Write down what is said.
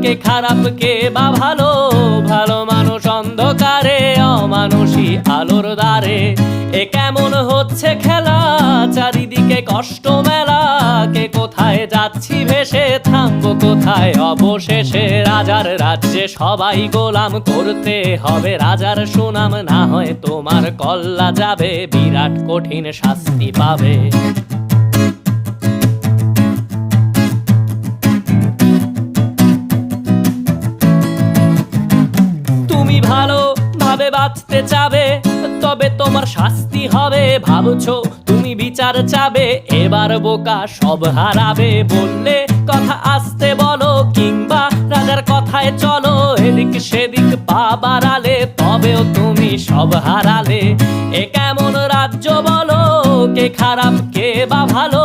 কে খারাপ কে বা ভালো, ভালো মানুষ অন্ধকারে, অমানুষী আলোর দ্বারে। এ কেমন হচ্ছে খেলা, চারিদিকে কষ্ট মেলা, কে কোথায় যাচ্ছি ভেসে, থামবো কোথায় অবশেষে। রাজার রাজ্যে সবাই গোলাম, করতে হবে রাজার সুনাম, না হয় তোমার কল্লা যাবে, বিরাট কঠিন শাস্তি পাবে। তুমি ভালো ভাবে বাঁচতে চাবে, তবে তোমার শাস্তি হবে। ভাবছো তুমি বিচার চাবে, এবার বোকা সব হারাবে। বললে কথা আস্তে বলো, কিংবা রাজার কথায় চলো, এদিক সেদিক পা বাড়ালে, তবেও তুমি সব হারালে। এ কেমন রাজ্য বলো, কে খারাপ কে বা ভালো,